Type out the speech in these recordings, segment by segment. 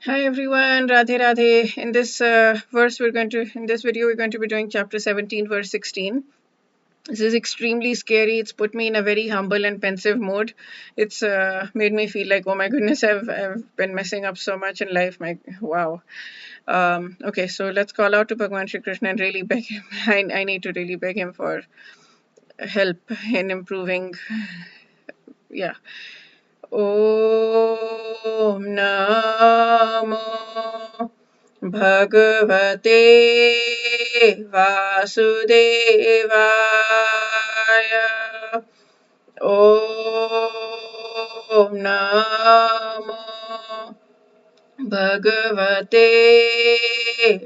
Hi everyone, Radhe Radhe. In this video, we're going to be doing chapter 17, verse 16. This is extremely scary. It's put me in a very humble and pensive mood. It's made me feel like, oh my goodness, I've been messing up so much in life. Wow. Okay, so let's call out to Bhagwan Shri Krishna and really beg him. I need to really beg him for help in improving. Yeah. Om Namo Bhagavate Vasudevaya. Om Namo Bhagavate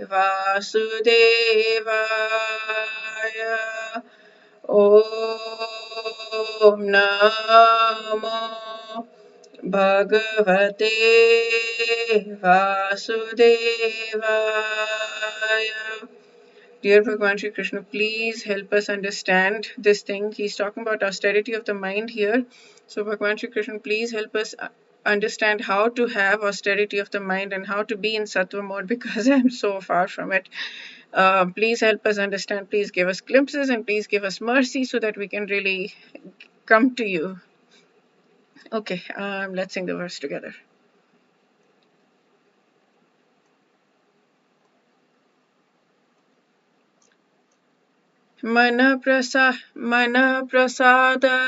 Vasudevaya. Om Namo Bhagavate Vasudevaya. Dear Bhagwan Shri Krishna, please help us understand this thing. He's talking about austerity of the mind here. So Bhagwan Shri Krishna, please help us understand how to have austerity of the mind and how to be in sattva mode, because I'm so far from it. Please help us understand. Please give us glimpses and please give us mercy so that we can really come to you. Okay, let's sing the verse together. Mana prasada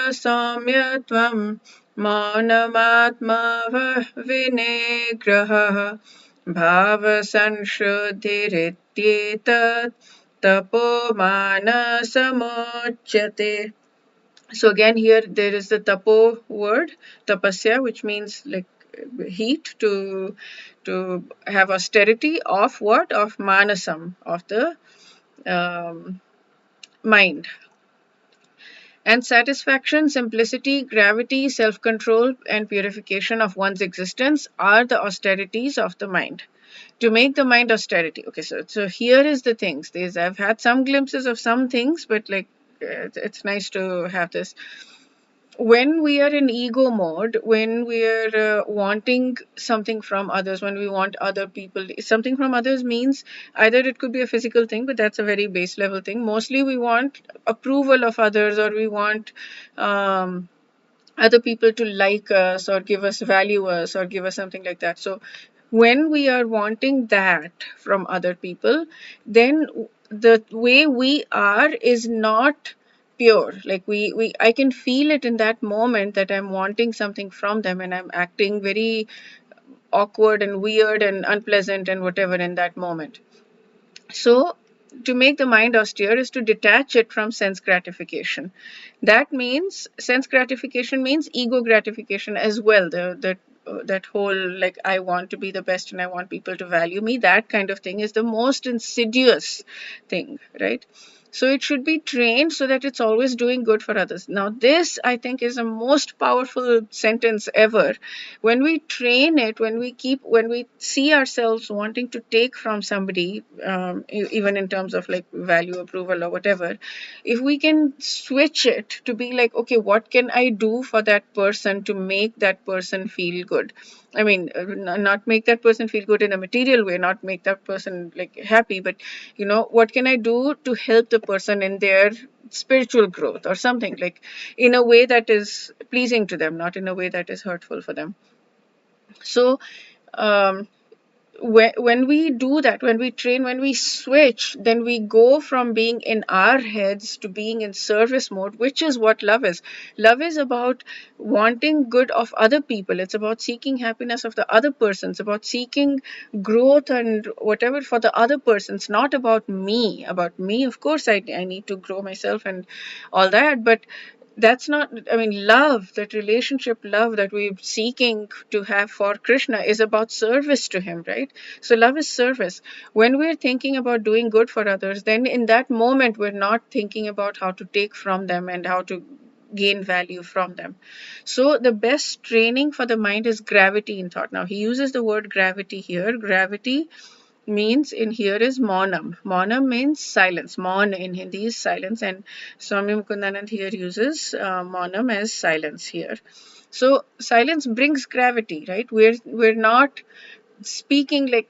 samyatvam maunamatma vinegraha bhava sanshuddhiritetat tapo mana samochyate. So again, here there is the tapo word, tapasya, which means like heat, to have austerity of what? Of manasam, of the um, mind. And satisfaction, simplicity, gravity, self-control, and purification of one's existence are the austerities of the mind. To make the mind austerity. Okay, so here is the things. I've had some glimpses of some things, but like it's nice to have this. When we are in ego mode, when we are wanting something from others, when we want other people, something from others means either it could be a physical thing, but that's a very base level thing. Mostly we want approval of others, or we want other people to like us or give us value us or give us something like that. So when we are wanting that from other people, then the way we are is not pure. Like we I can feel it in that moment that I'm wanting something from them and I'm acting very awkward and weird and unpleasant and whatever in that moment. So to make the mind austere is to detach it from sense gratification. That means sense gratification means ego gratification as well. That whole, like, I want to be the best and I want people to value me, that kind of thing is the most insidious thing, right? So it should be trained so that it's always doing good for others. Now this, I think, is the most powerful sentence ever. When we train it, when we see ourselves wanting to take from somebody, even in terms of like value, approval, or whatever, if we can switch it to be like, okay, what can I do for that person to make that person feel good? I mean, not make that person feel good in a material way, not make that person like happy, but what can I do to help the person in their spiritual growth or something, like in a way that is pleasing to them, not in a way that is hurtful for them. So um, when we do that, when we train, when we switch, then we go from being in our heads to being in service mode, which is what love is. Love is about wanting good of other people. It's about seeking happiness of the other person. It's about seeking growth and whatever for the other person. It's not about me. About me, of course, I need to grow myself and all that, but that's not, I mean, love, that relationship love that we're seeking to have for Krishna is about service to him, right? So love is service. When we're thinking about doing good for others, then in that moment we're not thinking about how to take from them and how to gain value from them. So the best training for the mind is gravity in thought. Now he uses the word gravity here. Gravity means in here is maunam. Maunam means silence. Maun in Hindi is silence, and Swami Mukundanand here uses maunam as silence here. So silence brings gravity, right? We're not speaking like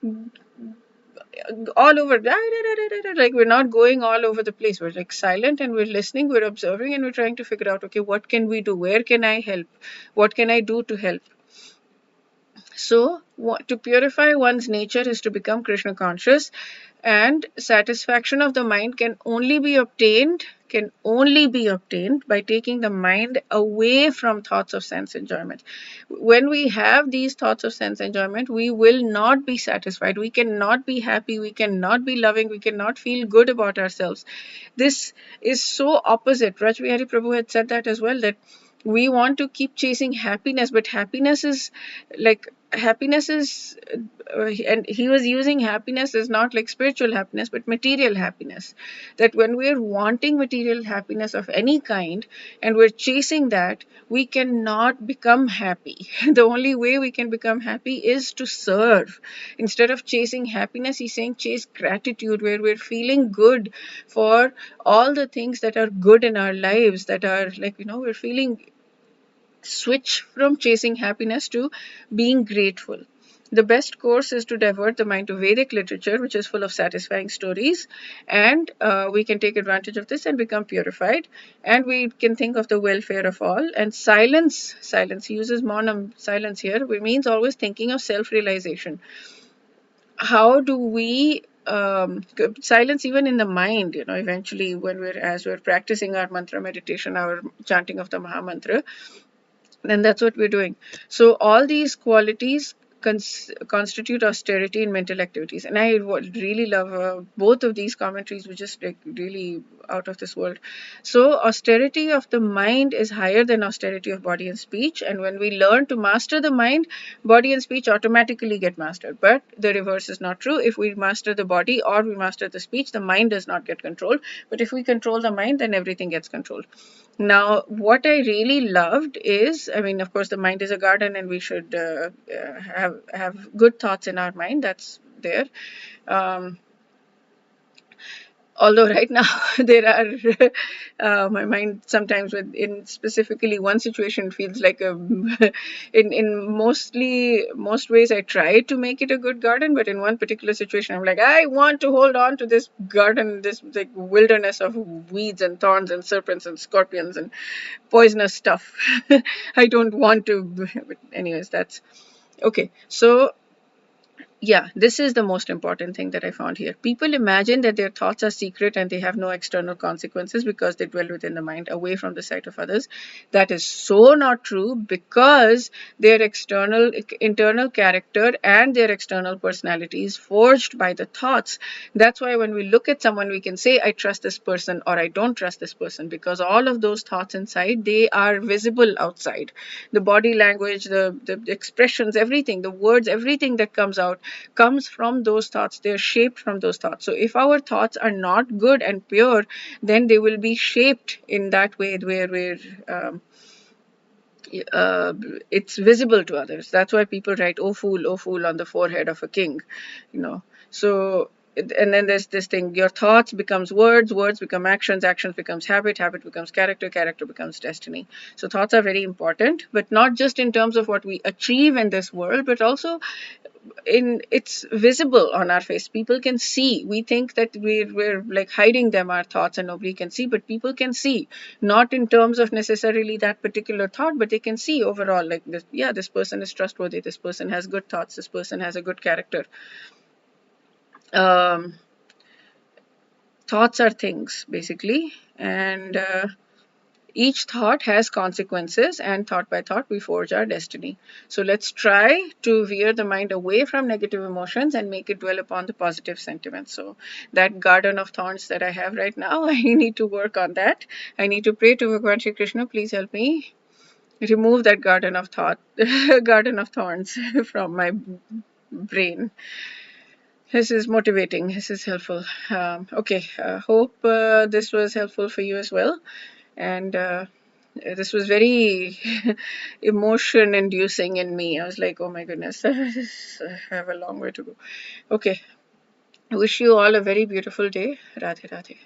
all over, like we're not going all over the place. We're like silent and we're listening, we're observing, and we're trying to figure out, okay, what can we do? Where can I help? What can I do to help? So, to purify one's nature is to become Krishna conscious, and satisfaction of the mind can only be obtained by taking the mind away from thoughts of sense enjoyment. When we have these thoughts of sense enjoyment, we will not be satisfied, we cannot be happy, we cannot be loving, we cannot feel good about ourselves. This is so opposite. Rajbihari Prabhu had said that as well, that we want to keep chasing happiness, but happiness is and he was using happiness as not like spiritual happiness but material happiness. That when we're wanting material happiness of any kind and we're chasing that, we cannot become happy. The only way we can become happy is to serve. Instead of chasing happiness, he's saying chase gratitude, where we're feeling good for all the things that are good in our lives, that are like, we're feeling, switch from chasing happiness to being grateful. The best course is to divert the mind to Vedic literature, which is full of satisfying stories, and we can take advantage of this and become purified, and we can think of the welfare of all. And silence, he uses monam, silence here, which means always thinking of self-realization. How do we silence even in the mind, eventually when we're practicing our mantra meditation, our chanting of the Maha Mantra, then that's what we're doing. So all these qualities constitute austerity in mental activities. And I really love both of these commentaries, which is like really out of this world. So austerity of the mind is higher than austerity of body and speech. And when we learn to master the mind, body and speech automatically get mastered. But the reverse is not true. If we master the body or we master the speech, the mind does not get controlled. But if we control the mind, then everything gets controlled. Now, what I really loved is, I mean, of course, the mind is a garden, and we should have good thoughts in our mind. That's there. Um, Although right now there are my mind sometimes in specifically one situation feels like in most ways I try to make it a good garden, but in one particular situation I'm like, I want to hold on to this garden, this like wilderness of weeds and thorns and serpents and scorpions and poisonous stuff. I don't want to, but anyways, that's okay. So yeah, this is the most important thing that I found here. People imagine that their thoughts are secret and they have no external consequences because they dwell within the mind, away from the sight of others. That is so not true, because their internal character and their external personality is forged by the thoughts. That's why when we look at someone, we can say, I trust this person or I don't trust this person, because all of those thoughts inside, they are visible outside. The body language, the expressions, everything, the words, everything that comes out comes from those thoughts. They're shaped from those thoughts. So if our thoughts are not good and pure, then they will be shaped in that way where it's visible to others. That's why people write oh fool on the forehead of a king, so and then there's this thing, your thoughts becomes words, words become actions, actions becomes habit, habit becomes character, character becomes destiny. So thoughts are very important, but not just in terms of what we achieve in this world, but also it's visible on our face. People can see. We think that we're like hiding them, our thoughts, and nobody can see, but people can see, not in terms of necessarily that particular thought, but they can see overall, like this, yeah, this person is trustworthy, this person has good thoughts, this person has a good character. Thoughts are things basically, and each thought has consequences, and thought by thought we forge our destiny. So let's try to veer the mind away from negative emotions and make it dwell upon the positive sentiments. So that garden of thorns that I have right now, I need to work on that. I need to pray to Bhagwan Shri Krishna, please help me remove that garden of garden of thorns from my brain. This is motivating. This is helpful. Okay, hope this was helpful for you as well. And this was very emotion inducing in me. I was like, oh my goodness, I have a long way to go. Okay, I wish you all a very beautiful day. Radhe Radhe.